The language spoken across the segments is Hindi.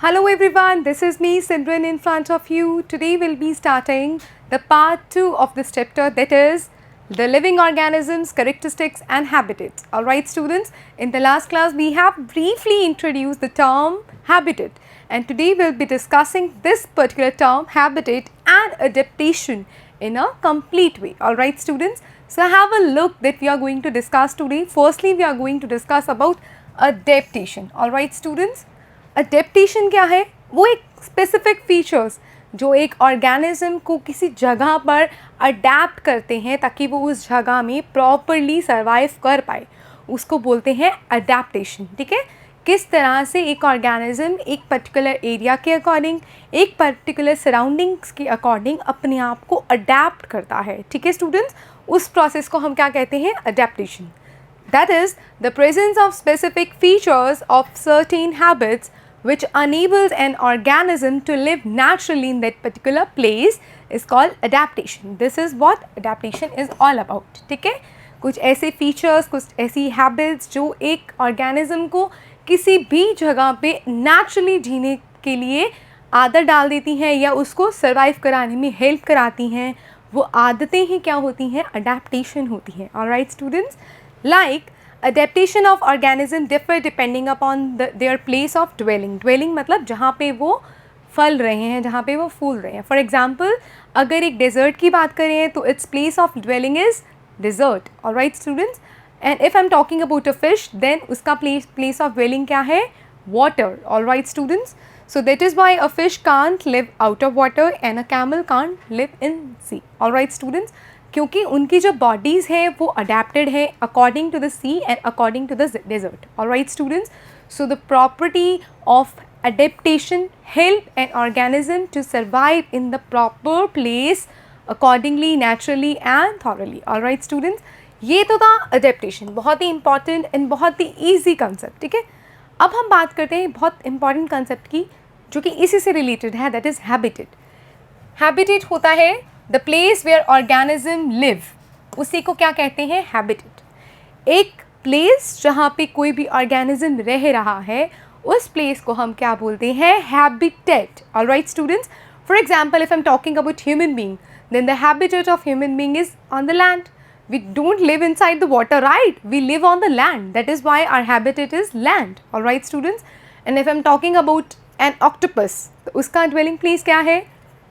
Hello everyone, this is me Simran in front of you. Today we'll be starting the part 2 of this chapter, that is the living organisms, characteristics and habitats. Alright students, in the last class we have briefly introduced the term habitat, and today we'll be discussing this particular term habitat and adaptation in a complete way. Alright students, so have a look that we are going to discuss today. Firstly we are going to discuss about adaptation. Alright students, adaptation क्या है? वो एक स्पेसिफिक फीचर्स जो एक ऑर्गेनिज्म को किसी जगह पर अडेप्ट करते हैं ताकि वो उस जगह में प्रॉपरली सर्वाइव कर पाए, उसको बोलते हैं अडेप्टेशन. ठीक है, किस तरह से एक ऑर्गेनिज्म एक पर्टिकुलर एरिया के अकॉर्डिंग, एक पर्टिकुलर सराउंडिंग्स के अकॉर्डिंग अपने आप को अडेप्ट करता है. ठीक है स्टूडेंट्स, उस प्रोसेस को हम क्या कहते हैं? Adaptation. That is the presence of specific features of certain habits which enables an organism to live naturally in that particular place is called adaptation. This is what adaptation is all about. ठीक है, कुछ ऐसे features, कुछ ऐसी habits जो एक organism को किसी भी जगह पे naturally जीने के लिए आदत डाल देती हैं या उसको survive कराने में help कराती हैं, वो आदतें ही क्या होती हैं? Adaptation होती हैं. Alright students, like adaptation of organism differ depending upon their place of dwelling. Dwelling मतलब जहाँ पे वो फल रहे हैं, जहाँ पे वो फूल रहे हैं. For example, अगर एक desert की बात करें तो its place of dwelling is desert. Alright students, and if I'm talking about a fish, then उसका place of dwelling क्या है? Water. Alright students, so that is why a fish can't live out of water and a camel can't live in sea. Alright students, क्योंकि उनकी जो बॉडीज़ हैं वो अडेप्टेड है according to the sea and according to the desert. Alright students, so the property of adaptation help an organism to survive in the proper place accordingly, naturally and thoroughly. Alright students, ये तो था adaptation, बहुत ही important and बहुत ही easy concept. ठीक है, अब हम बात करते हैं बहुत important concept की जो कि इसी से related है, that is habitat. Habitat होता है the place where organism live, उसी को क्या कहते हैं? habitat. एक place जहाँ पे कोई भी organism रह रहा है उस place को हम क्या बोलते हैं? habitat. Alright students, for example if I'm talking about human being, then the habitat of human being is on the land. We don't live inside the water, right? We live on the land. That is why our habitat is land. Alright students, and if I'm talking about an octopus, तो उसका dwelling place क्या है?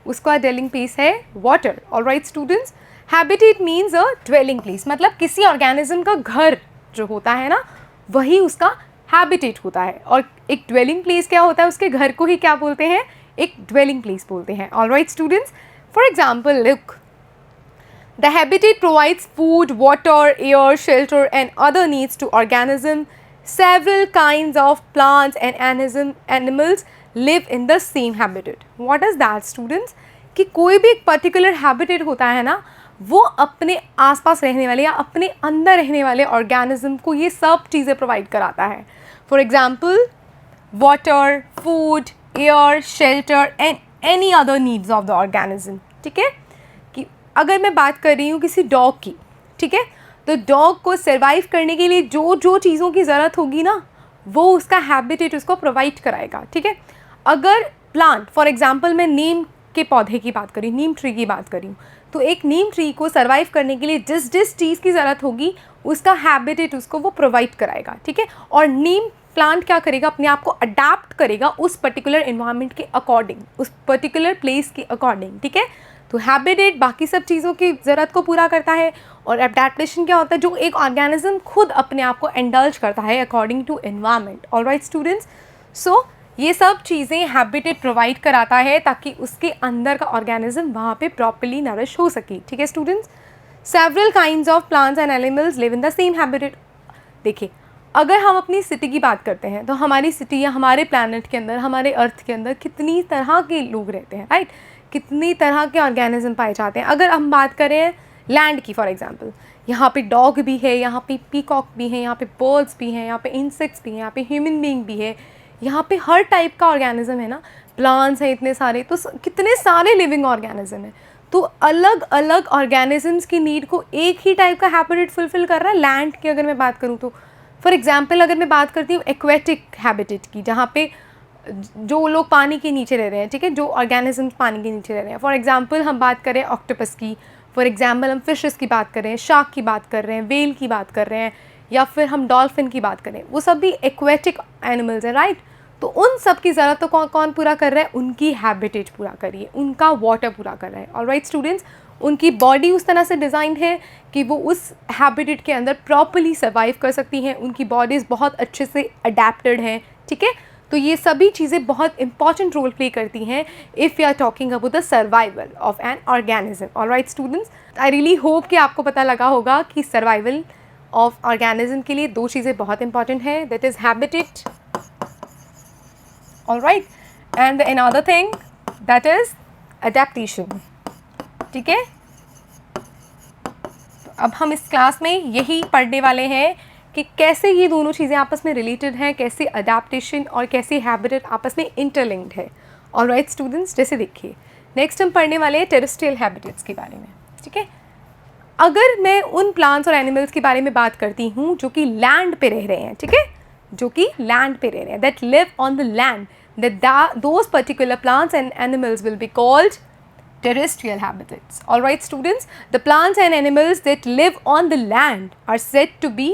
उसका dwelling place है water. Alright students, habitat means a dwelling place, मतलब किसी organism का घर जो होता है ना वही उसका habitat होता है. और एक dwelling place क्या होता है? उसके घर को ही क्या बोलते हैं? एक dwelling place बोलते हैं. Alright students, for example look, the habitat provides food, water, air, shelter and other needs to organism. Several kinds of plants and animals live in the same habitat. What is that students? कि कोई भी एक पर्टिकुलर हैबिटेट होता है ना, वो अपने आसपास रहने वाले या अपने अंदर रहने वाले ऑर्गेनिज्म को ये सब चीज़ें प्रोवाइड कराता है. For example water, food, air, shelter and any other needs of the organism. ठीक है, कि अगर मैं बात कर रही हूँ किसी डॉग की, ठीक है, तो डॉग को सर्वाइव करने के लिए जो जो चीज़ों की ज़रूरत होगी ना वो उसका हैबिटेट उसको प्रोवाइड कराएगा. ठीक है, अगर प्लांट फॉर एग्जांपल मैं नीम के पौधे की बात करी, नीम ट्री की बात करी हूँ, तो एक नीम ट्री को सर्वाइव करने के लिए जिस चीज़ की ज़रूरत होगी उसका हैबिटेट उसको वो प्रोवाइड कराएगा. ठीक है, और नीम प्लांट क्या करेगा? अपने आप को अडाप्ट करेगा उस पर्टिकुलर इन्वायरमेंट के अकॉर्डिंग, उस पर्टिकुलर प्लेस के अकॉर्डिंग. ठीक है, तो हैबिटेट बाकी सब चीज़ों की ज़रूरत को पूरा करता है और अडेप्टेशन क्या होता है? जो एक ऑर्गेनिज्म खुद अपने आप को इंडल्ज करता है according to environment. Alright students, so ये सब चीज़ें हैबिटेट प्रोवाइड कराता है ताकि उसके अंदर का ऑर्गेनिज्म वहाँ पे प्रॉपर्ली नरिश हो सके. ठीक है students, several kinds of plants and animals live in the same habitat. देखिए, अगर हम अपनी सिटी की बात करते हैं तो हमारी सिटी या हमारे प्लानट के अंदर, हमारे अर्थ के अंदर कितनी तरह के लोग रहते हैं, राइट? कितनी तरह के ऑर्गेनिज्म पाए जाते हैं. अगर हम बात करें लैंड की, फॉर एग्जांपल यहाँ पे डॉग भी है, यहाँ पे पीकॉक भी है, यहाँ पे बर्ड्स भी हैं, यहाँ पे इंसेक्ट्स भी हैं, यहाँ पे ह्यूमन बीइंग भी है, यहाँ पे हर टाइप का ऑर्गेनिज्म है ना, प्लांट्स हैं इतने सारे, तो कितने सारे लिविंग ऑर्गेनिज्म हैं. तो अलग अलग ऑर्गेनिजम्स की नीड को एक ही टाइप का हैबिटेट फुलफिल कर रहा है. लैंड की अगर मैं बात करूँ तो फॉर एग्जांपल अगर मैं बात करती हूँ एक्वेटिक हैबिटेट की, जहाँ पे जो लोग पानी के नीचे रह रहे हैं, ठीक है, जो ऑर्गेनिजम्स पानी के नीचे रह रहे हैं। फॉर एग्जांपल हम बात करें ऑक्टोपस की, फॉर एग्जांपल हम फिशेस की बात कर रहे हैं, शार्क की बात कर रहे हैं, वेल की बात कर रहे हैं, या फिर हम डॉल्फिन की बात करें, वो सब भी एक्वेटिक एनिमल्स हैं, राइट। तो उन सब की ज़रूरत तो कौन कौन पूरा कर रहा है? उनकी हैबिटेट पूरा करिए, उनका वाटर पूरा कर रहा है। ऑलराइट स्टूडेंट्स, उनकी बॉडी उस तरह से डिज़ाइन है कि वो उस हैबिटेट के अंदर प्रॉपरली सर्वाइव कर सकती हैं, उनकी बॉडीज़ बहुत अच्छे से अडेप्टेड हैं, ठीक है। तो ये सभी चीज़ें बहुत इंपॉर्टेंट रोल प्ले करती हैं if you are talking about the survival of an organism. Alright students, I really hope कि आपको पता लगा होगा कि सर्वाइवल ऑफ ऑर्गेनिज्म के लिए दो चीज़ें बहुत इंपॉर्टेंट हैं, that is habitat, alright, and another thing that is adaptation, ठीक है। तो अब हम इस क्लास में यही पढ़ने वाले हैं कि कैसे ये दोनों चीज़ें आपस में रिलेटेड हैं, कैसे अडेप्टेशन और कैसे हैबिटेट आपस में इंटरलिंक्ड है। ऑलराइट स्टूडेंट्स, जैसे देखिए नेक्स्ट हम पढ़ने वाले हैं टेरेस्ट्रियल हैबिटेट्स के बारे में, ठीक है। अगर मैं उन प्लांट्स और एनिमल्स के बारे में बात करती हूँ जो कि लैंड पे रह रहे हैं, ठीक है, जो कि लैंड पे रह रहे हैं, that live on the land, that those particular plants and animals will be called terrestrial habitats. Alright students, the plants and animals that live on the land are said to be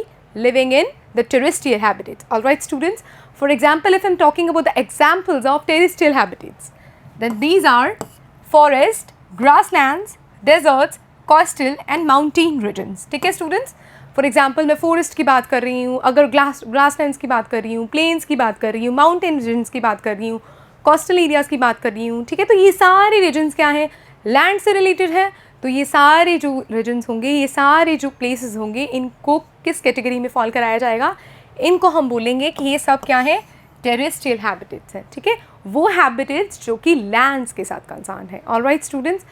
living in the terrestrial habitats. Alright students, for example, if I am talking about the examples of terrestrial habitats, then these are forest, grasslands, deserts, coastal and mountain regions. ठीक है students, for example मैं forest की बात कर रही हूँ, अगर grasslands की बात कर रही हूँ, plains की बात कर रही हूँ, mountain regions की बात कर रही हूँ, कोस्टल एरियाज़ की बात कर रही हूँ, ठीक है। तो ये सारे रीजन्स क्या हैं? लैंड से रिलेटेड है। तो ये सारे जो रीजन्स होंगे, ये सारे जो प्लेसेस होंगे, इनको किस कैटेगरी में फॉल कराया जाएगा? इनको हम बोलेंगे कि ये सब क्या है? टेरेस्ट्रियल हैबिटेट्स हैं, ठीक है, वो हैबिटेट्स जो कि लैंड्स के साथ कंसर्न है। Alright students,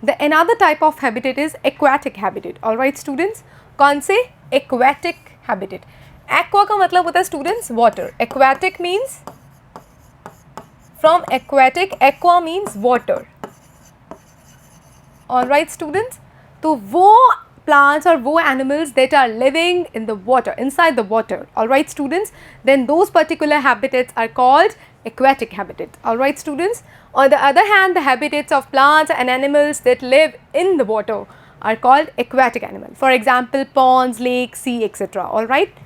the another type of habitat is aquatic habitat. Alright students, कौन से? Aquatic habitat. एक्वा का मतलब होता है students water, aquatic means from aquatic, aqua means water. Alright students, तो वो plants और वो animals that are living in the water, inside the water, alright students, then those particular habitats are called aquatic habitat. Alright students, on the other hand, the habitats of plants and animals that live in the water are called aquatic animals. For example, ponds, lakes, sea, etc. Alright.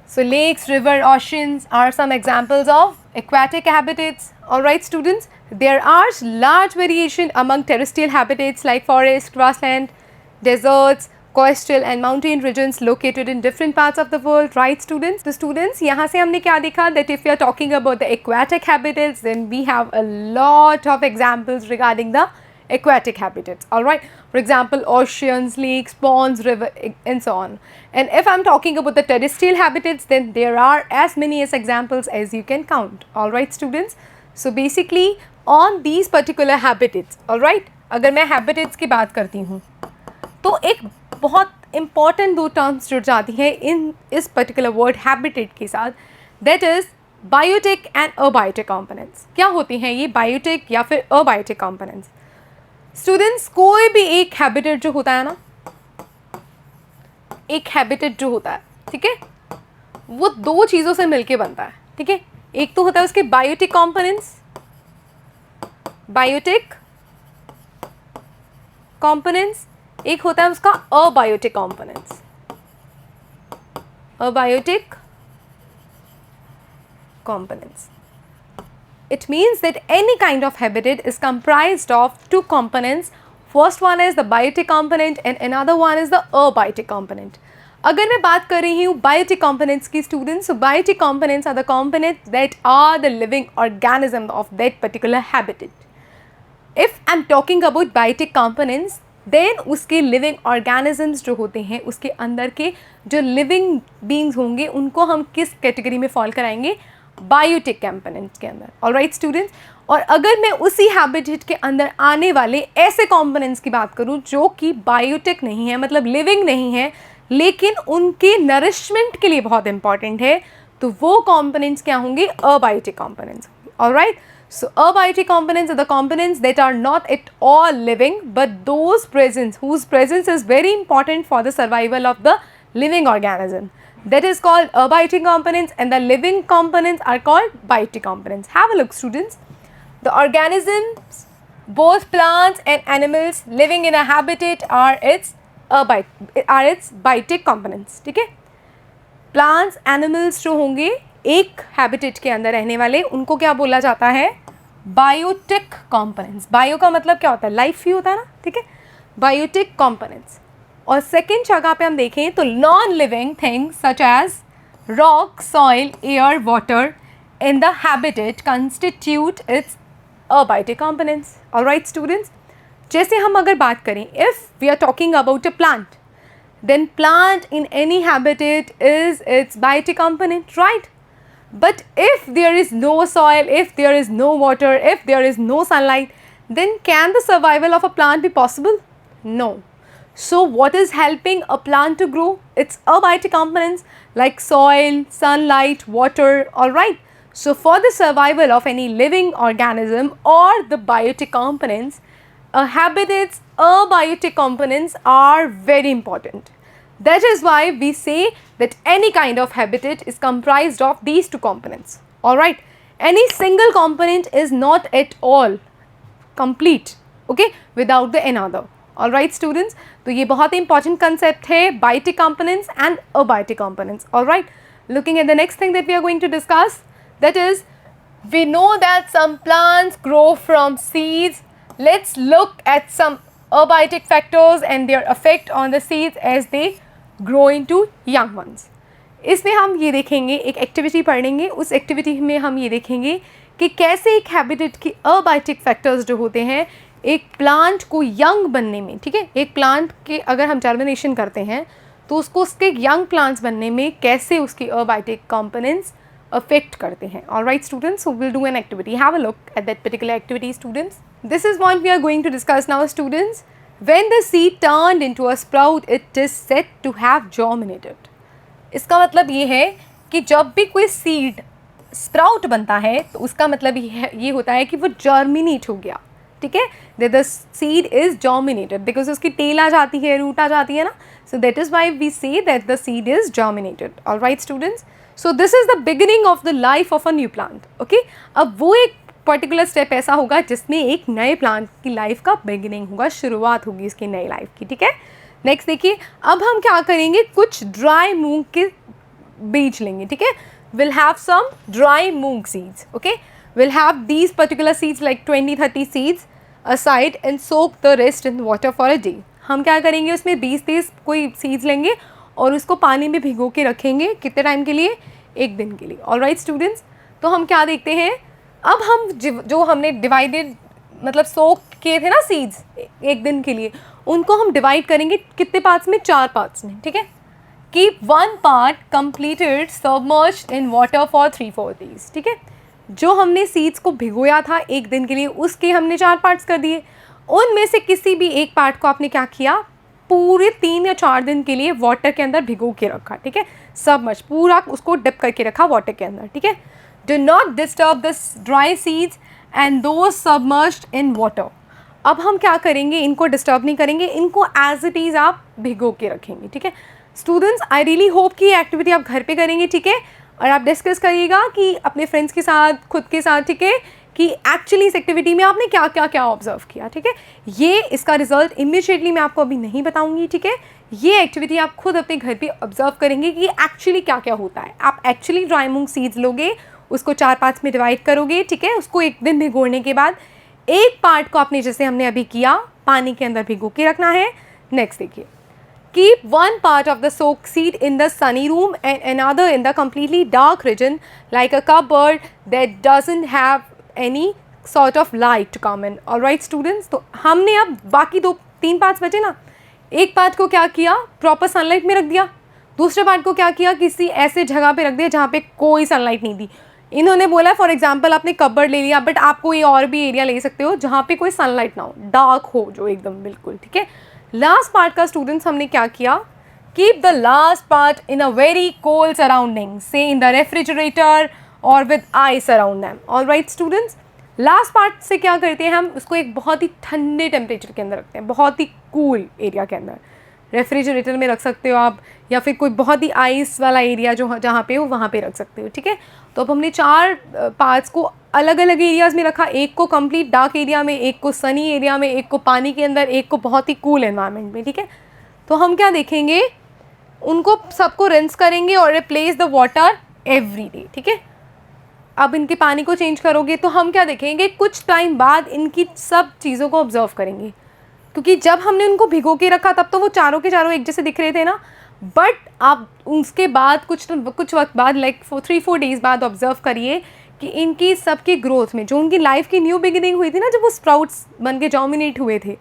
So lakes, river, oceans are some examples of aquatic habitats. Alright students, there are large variation among terrestrial habitats like forest, grassland, deserts, coastal and mountain regions located in different parts of the world. Right students? So students, यहाँ से हमने क्या देखा? That if we are talking about the aquatic habitats, then we have a lot of examples regarding the aquatic habitats. Alright, for example, oceans, lakes, ponds, river and so on. And if I am talking about the terrestrial habitats, then there are as many as examples as you can count. Alright students, so basically on these particular habitats, alright, अगर मैं habitats की बात करती हूँ तो एक बहुत important दो terms जुड़ जाती हैं इन इस particular word habitat के साथ, that is biotic and abiotic components. क्या होती हैं ये biotic या फिर abiotic components? स्टूडेंट्स, कोई भी एक हैबिटेट जो होता है ना, एक हैबिटेट जो होता है, ठीक है, वो दो चीज़ों से मिलके बनता है, ठीक है। एक तो होता है उसके बायोटिक कंपोनेंट्स, बायोटिक कंपोनेंट्स, एक होता है उसका abiotic components, abiotic components. It means that any kind of habitat is comprised of two components. First one is the biotic component and another one is the abiotic component. अगर मैं बात कर रही हूँ biotic components की students, so biotic components are the components that are the living organism of that particular habitat. If I'm talking about biotic components, then उसके living organisms जो होते हैं उसके अंदर के जो living beings होंगे उनको हम किस कैटेगरी में फॉल कराएंगे? बायोटिक कंपोनेंट्स के अंदर. ऑलराइट स्टूडेंट्स, और अगर मैं उसी हैबिटेट के अंदर आने वाले ऐसे कंपोनेंट्स की बात करूं जो कि बायोटिक नहीं है, मतलब लिविंग नहीं है, लेकिन उनके नरिशमेंट के लिए बहुत इंपॉर्टेंट है, तो वो कंपोनेंट्स क्या होंगे? Abiotic components. Alright, so abiotic components are the components that are not at all living but those presence whose presence is very important for the survival of the living organism. that is called abiotic components, and the living components are called biotic components. Have a look, students. The organisms, both plants and animals living in a habitat are its biotic components. ठीक है, प्लांट्स एनिमल्स जो होंगे एक हैबिटेट के अंदर रहने वाले, उनको क्या बोला जाता है? Biotic components. बायो का मतलब क्या होता है? लाइफ ही होता है ना. ठीक है, बायोटिक कंपोनेंट्स. और सेकेंड जगह पे हम देखें तो non living things such as rock, soil, air, water in the habitat constitute its abiotic components. All right, students. जैसे हम अगर बात करें, if we are talking about a plant, then plant in any habitat is its biotic component, right? But if there is no soil, if there is no water, if there is no sunlight, then can the survival of a plant be possible? No. So what is helping a plant to grow? It's abiotic components like soil, sunlight, water. All right. So for the survival of any living organism or the biotic components, a habitat's abiotic components are very important. That is why we say that any kind of habitat is comprised of these two components. Alright, any single component is not at all complete, okay, without the another. Alright students, तो ये बहुत important concept है, biotic components and abiotic components. Alright, looking at the next thing that we are going to discuss, that is, we know that some plants grow from seeds. Let's look at some abiotic factors and their effect on the seeds as they grow into young ones. इसमें हम ये देखेंगे, एक एक्टिविटी पढ़ेंगे, उस एक्टिविटी में हम ये देखेंगे कि कैसे एक हैबिटेट की abiotic फैक्टर्स जो होते हैं एक प्लांट को यंग बनने में, ठीक है, एक प्लांट के अगर हम जर्मिनेशन करते हैं तो उसको उसके यंग प्लांट्स बनने में कैसे उसकी abiotic कंपोनेंट्स affect करते हैं. Alright students, so we'll do an activity. Have a look at that particular activity, students. This is what we are going to discuss now, students. When the seed turned into a sprout, it is said to have germinated. इसका मतलब ये है कि जब भी कोई सीड स्प्राउट बनता है तो उसका मतलब ये होता है कि वो जर्मिनेट हो गया. ठीक है, that the seed is germinated because उसकी टेल आ जाती है, रूट आ जाती है ना. So that is why we say that the seed is germinated. Alright students. So this is the beginning of the life of a new plant. Okay, अब वो एक पर्टिकुलर स्टेप ऐसा होगा जिसमें एक नए प्लांट की लाइफ का बिगिनिंग होगा, शुरुआत होगी इसकी नई लाइफ की. ठीक है, नेक्स्ट देखिए, अब हम क्या करेंगे, कुछ ड्राई मूंग के बीज लेंगे. ठीक है, will have some dry moong seeds. Okay, will have these particular seeds like 20-30 seeds aside and soak the rest in water for a day. हम क्या करेंगे, उसमें 20-30 कोई सीड्स लेंगे और उसको पानी में भिगो के रखेंगे. कितने टाइम के लिए? एक दिन के लिए. ऑलराइट स्टूडेंट्स, तो हम क्या देखते हैं, अब हम जो हमने डिवाइडेड मतलब सोक किए थे ना सीड्स एक दिन के लिए, उनको हम डिवाइड करेंगे कितने पार्ट्स में? 4 पार्ट्स में. ठीक है, keep 1 part completed submerged in water for 3-4 days. ठीक है, जो हमने सीड्स को भिगोया था एक दिन के लिए उसके हमने 4 पार्ट्स कर दिए. उनमें से किसी भी एक पार्ट को आपने क्या किया, पूरे 3 या 4 दिन के लिए वाटर के अंदर भिगो के रखा. ठीक है, सबमर्ज पूरा उसको डिप करके रखा वाटर के अंदर. ठीक है, do not disturb the dry seeds and those submerged in water. अब हम क्या करेंगे, इनको डिस्टर्ब नहीं करेंगे, इनको एज इट इज़ आप भिगो के रखेंगे. ठीक है स्टूडेंट्स, आई रियली होप कि ये एक्टिविटी आप घर पे करेंगे. ठीक है, और आप डिस्कस करिएगा कि अपने फ्रेंड्स के साथ, खुद के साथ. ठीक है, कि एक्चुअली इस एक्टिविटी में आपने क्या क्या क्या ऑब्जर्व किया. ठीक है, ये इसका रिजल्ट इमीडिएटली मैं आपको अभी नहीं बताऊंगी. ठीक है, ये एक्टिविटी आप खुद अपने घर पे ऑब्जर्व करेंगे कि एक्चुअली क्या क्या होता है. आप एक्चुअली ड्राई मूंग सीड्स लोगे, उसको 4 पार्ट्स में डिवाइड करोगे. ठीक है, उसको एक दिन भिगोने के बाद एक पार्ट को आपने जैसे हमने अभी किया पानी के अंदर भिगो के रखना है. नेक्स्ट देखिए, keep 1 part of the soaked seed in the sunny room and another in the completely dark region like a cupboard that doesn't have any sort of light to come in. Alright students, तो हमने अब बाकी 2-3 पार्ट्स बचे ना, एक पार्ट को क्या किया, प्रॉपर सनलाइट में रख दिया. दूसरे पार्ट को क्या किया, किसी ऐसे जगह पे रख दिया जहाँ पे कोई सनलाइट नहीं दी. इन्होंने बोला फॉर एग्जांपल आपने कपबोर्ड ले लिया, बट आप कोई और भी एरिया ले सकते हो जहाँ पे कोई सनलाइट ना हो, डार्क हो जो एकदम बिल्कुल. ठीक है, लास्ट पार्ट का स्टूडेंट्स हमने क्या किया, keep the last part in a very cold surrounding, से इन द रेफ्रिजरेटर और with ice around them. Alright students, last part से क्या करते हैं, हम उसको एक बहुत ही ठंडे टेम्परेचर के अंदर रखते हैं, बहुत ही कूल एरिया के अंदर. रेफ्रिजरेटर में रख सकते हो आप, या फिर कोई बहुत ही आइस वाला एरिया जो जहाँ पे हो वहाँ पे रख सकते हो, ठीक है। तो अब हमने 4 पार्ट्स को अलग अलग एरियाज़ में रखा, एक को कंप्लीट डार्क एरिया में, एक को सनी एरिया में, एक को पानी के अंदर, एक को बहुत ही कूल एनवायरनमेंट में, ठीक है। तो हम क्या देखेंगे, उनको सबको रिंस करेंगे और replace the water every day, ठीक है। अब इनके पानी को चेंज करोगे तो हम क्या देखेंगे, कुछ टाइम बाद इनकी सब चीज़ों को ऑब्जर्व करेंगे, क्योंकि जब हमने उनको भिगो के रखा तब तो वो चारों के चारों एक जैसे दिख रहे थे ना, बट आप उसके बाद कुछ वक्त बाद लाइक 3-4 डेज़ बाद ऑब्जर्व करिए कि इनकी सबकी ग्रोथ में जो उनकी लाइफ की न्यू बिगिनिंग हुई थी ना, जब वो स्प्राउट्स बन के जॉमिनेट हुए थे,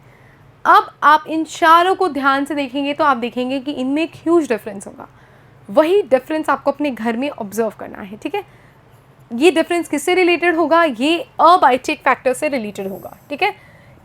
अब आप इन चारों को ध्यान से देखेंगे तो आप देखेंगे कि इनमें एक ह्यूज डिफरेंस होगा। वही डिफरेंस आपको अपने घर में ऑब्जर्व करना है, ठीक है। ये डिफरेंस किससे रिलेटेड होगा, ये अबायोटिक फैक्टर से रिलेटेड होगा, ठीक है,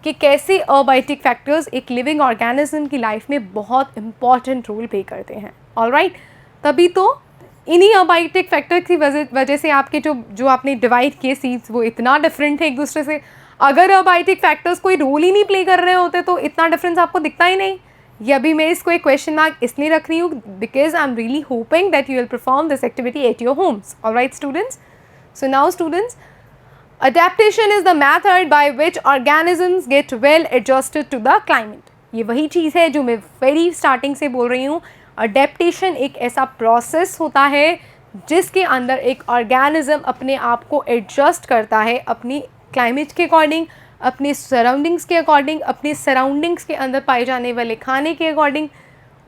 कि कैसे अबायोटिक फैक्टर्स एक लिविंग ऑर्गेनिज्म की लाइफ में बहुत इंपॉर्टेंट रोल प्ले करते हैं। ऑलराइट, तभी तो इन्हीं अबायोटिक फैक्टर की वजह से आपके जो आपने डिवाइड किए सीड्स वो इतना डिफरेंट है एक दूसरे से। अगर अबायोटिक फैक्टर्स कोई रोल ही नहीं प्ले कर रहे होते तो इतना डिफरेंस आपको दिखता ही नहीं। ये अभी मैं इसको एक क्वेश्चन मार्क इसलिए रख रही हूँ because I am really hoping that you will perform this activity at your homes. Alright students, so now students, adaptation is the method by which organisms get well adjusted to the climate। ये वही चीज़ है जो मैं वेरी स्टार्टिंग से बोल रही हूँ। अडेप्टेशन एक ऐसा प्रोसेस होता है जिसके अंदर एक ऑर्गेनिज्म अपने आप को एडजस्ट करता है अपनी क्लाइमेट के अकॉर्डिंग, अपने सराउंडिंग्स के अकॉर्डिंग, अपने सराउंडिंग्स के अंदर पाए जाने वाले खाने के अकॉर्डिंग,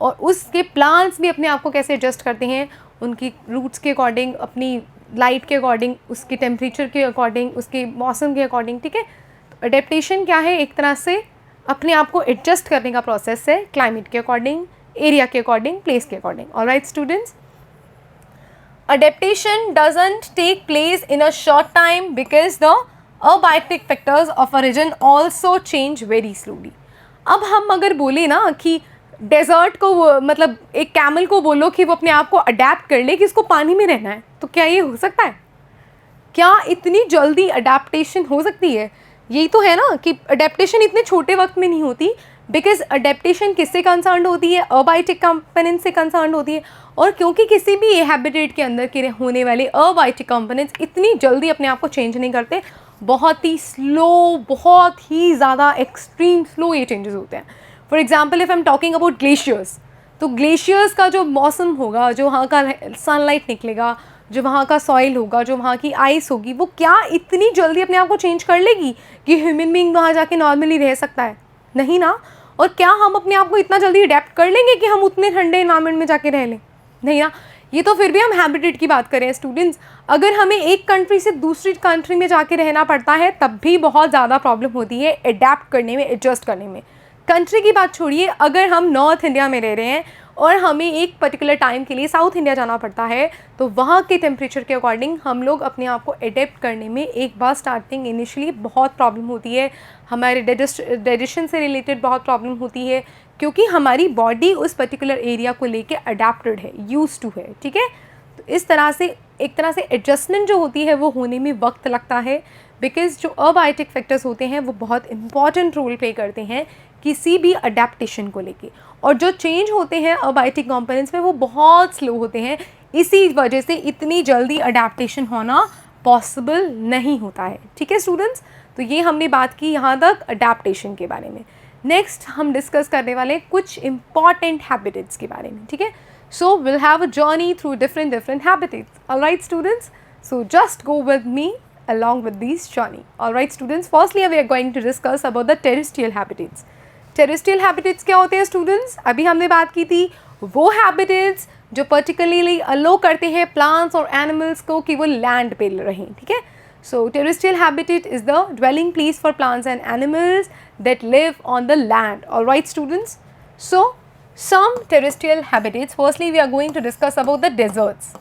और उसके प्लांट्स भी अपने आप को कैसे एडजस्ट करते हैं उनकी रूट्स के अकॉर्डिंग, अपनी लाइट के अकॉर्डिंग, उसके टेम्परेचर के अकॉर्डिंग, उसके मौसम के अकॉर्डिंग, ठीक है। तो अडेप्टेशन क्या है, एक तरह से अपने आप को एडजस्ट करने का प्रोसेस है क्लाइमेट के अकॉर्डिंग, एरिया के अकॉर्डिंग, प्लेस के according. Alright students, adaptation doesn't take place in a short time because the abiotic factors of a region also change very slowly। अब हम अगर बोले ना कि डेजर्ट को मतलब एक कैमल को बोलो कि वो अपने आप को अडेप्ट कर ले कि इसको पानी में रहना है, तो क्या ये हो सकता है? क्या इतनी जल्दी अडेप्टेशन हो सकती है? यही तो है ना कि अडेप्टेशन इतने छोटे वक्त में नहीं होती, बिकॉज अडेप्टेशन किससे कंसर्न होती है, अबायोटिक कंपोनेंट से कंसर्न होती है। और क्योंकि किसी भी हैबिटेट के अंदर के होने वाले अबायोटिक कंपोनेंट्स इतनी जल्दी अपने आप को चेंज नहीं करते, बहुत ही स्लो, बहुत ही ज़्यादा एक्सट्रीम स्लो ये चेंजेस होते हैं। For example if I am talking about glaciers, तो ग्लेशियर्स का जो मौसम होगा, जो वहाँ का सनलाइट निकलेगा, जो वहाँ का सॉइल होगा, जो वहाँ की आइस होगी, वो क्या इतनी जल्दी अपने आप को चेंज कर लेगी कि ह्यूमन बीइंग वहाँ जाके नॉर्मली रह सकता है? नहीं ना। और क्या हम अपने आप को इतना जल्दी अडेप्ट कर लेंगे कि हम उतने ठंडे इन्वायरमेंट में जाके रह लें? नहीं ना। ये तो फिर भी हम हैबिटेट की बात करें स्टूडेंट्स, अगर हमें एक कंट्री से दूसरी कंट्री में जाके रहना पड़ता है तब भी बहुत ज़्यादा प्रॉब्लम होती है अडेप्ट करने में, एडजस्ट करने में। कंट्री की बात छोड़िए, अगर हम नॉर्थ इंडिया में रह रहे हैं और हमें एक पर्टिकुलर टाइम के लिए साउथ इंडिया जाना पड़ता है, तो वहाँ के टेम्परेचर के अकॉर्डिंग हम लोग अपने आप को एडेप्ट करने में एक बार स्टार्टिंग इनिशियली बहुत प्रॉब्लम होती है, हमारे डाइजेशन से रिलेटेड बहुत प्रॉब्लम होती है, क्योंकि हमारी बॉडी उस पर्टिकुलर एरिया को लेके अडेप्टेड है, यूज्ड टू है, ठीक है। तो इस तरह से एक तरह से एडजस्टमेंट जो होती है वो होने में वक्त लगता है, बिकॉज जो अबायोटिक फैक्टर्स होते हैं वो बहुत इंपॉर्टेंट रोल प्ले करते हैं किसी भी अडेप्टेशन को लेके, और जो चेंज होते हैं अबायोटिक कंपोनेंट्स में वो बहुत स्लो होते हैं। इसी वजह से इतनी जल्दी अडेप्टेशन होना पॉसिबल नहीं होता है, ठीक है स्टूडेंट्स। तो ये हमने बात की यहाँ तक अडेप्टेशन के बारे में। नेक्स्ट हम डिस्कस करने वाले कुछ इंपॉर्टेंट हैबिटेट्स के बारे में, ठीक है। So will have a journey through different habitats. Alright students, so just go with me along with these journey. Alright students, firstly we are going to discuss about the terrestrial habitats. Terrestrial habitats क्या होते हैं students? अभी हमने बात की थी वो habitats जो particularly allow करते हैं plants और animals को कि वो land पे रहें, ठीक है। So terrestrial habitat is the dwelling place for plants and animals that live on the land. Alright students, so some terrestrial habitats. Firstly we are going to discuss about the deserts.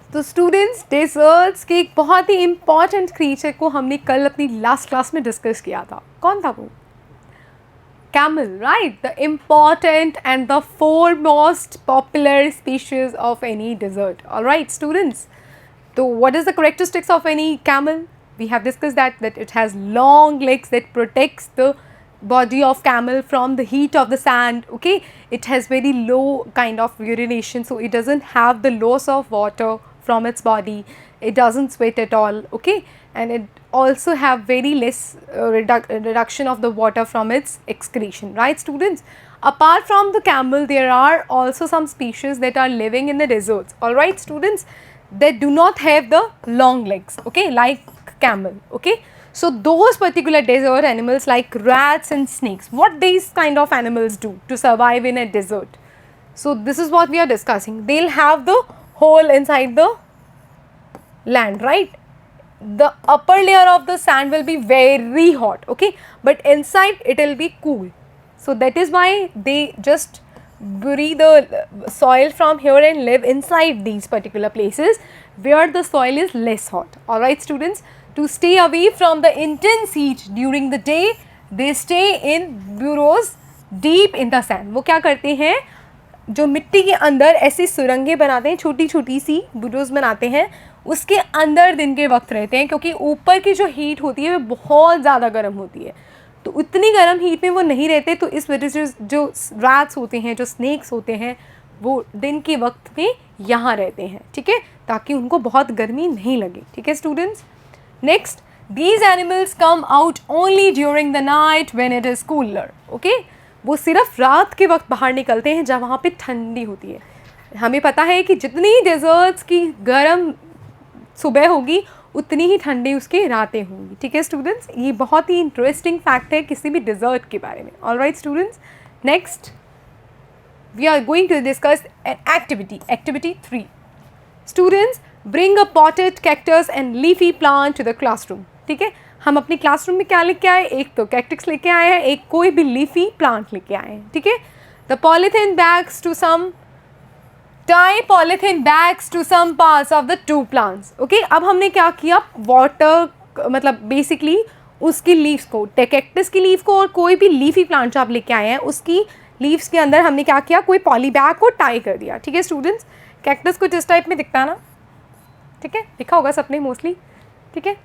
तो स्टूडेंट्स, डेजर्ट्स के एक बहुत ही इम्पॉर्टेंट क्रीचर को हमने कल अपनी लास्ट क्लास में डिस्कस किया था। कौन था वो? Camel, right, the important and the foremost popular species of any desert. Alright students, तो what is the characteristics of any camel? We have discuss that it has long legs that protects the body of camel from the heat of the sand. Okay, it has very low kind of urination, so it doesn't have the loss of water from its body, it doesn't sweat at all. Okay, and it also have very less reduction of the water from its excretion, right students. Apart from the camel, there are also some species that are living in the deserts, all right students, that do not have the long legs, okay, like camel. Okay, so those particular desert animals like rats and snakes, what these kind of animals do to survive in a desert? So this is what we are discussing. They'll have the hole inside the land, right? The upper layer of the sand will be very hot, okay, but inside it will be cool. So that is why they just bury the soil from here and live inside these particular places where the soil is less hot. Alright students, to stay away from the intense heat during the day, they stay in burrows deep in the sand. वो क्या करते हैं, जो मिट्टी के अंदर ऐसी सुरंगें बनाते हैं, छोटी छोटी सी बुरोज बनाते हैं, उसके अंदर दिन के वक्त रहते हैं, क्योंकि ऊपर की जो हीट होती है वो बहुत ज़्यादा गर्म होती है, तो उतनी गर्म हीट में वो नहीं रहते, तो इस वजह से जो रैट्स होते हैं, जो स्नेक्स होते हैं, वो दिन के वक्त में यहाँ रहते हैं, ठीक है, ताकि उनको बहुत गर्मी नहीं लगे, ठीक है students. Next, these animals come out only during the night when it is cooler. Okay, वो सिर्फ रात के वक्त बाहर निकलते हैं जब वहाँ पे ठंडी होती है। हमें पता है कि जितनी डेजर्ट्स की गर्म सुबह होगी उतनी ही ठंडी उसकी रातें होंगी, ठीक है स्टूडेंट्स। ये बहुत ही इंटरेस्टिंग फैक्ट है किसी भी डेजर्ट के बारे में। Alright students, next we are going to discuss an activity 3। Students, bring a potted cactus and leafy plant to the classroom. ठीक है, हम अपने क्लासरूम में क्या लेके आए, एक तो कैक्टस लेके आए हैं, एक कोई भी लीफी प्लांट लेके आए हैं, ठीक है। The polythene bags to some tie polythene bags to some parts of the two plants। Okay, अब हमने क्या किया, वाटर मतलब बेसिकली उसकी लीव्स को, कैक्टस की लीफ को और कोई भी लीफी प्लांट जो आप लेके आए हैं उसकी लीव्स के अंदर हमने क्या किया, कोई पॉली बैग को टाई कर दिया, ठीक है स्टूडेंट्स। कैक्टस कुछ इस टाइप में दिखता है ना, ठीक है, दिखा होगा सबने मोस्टली, ठीक है।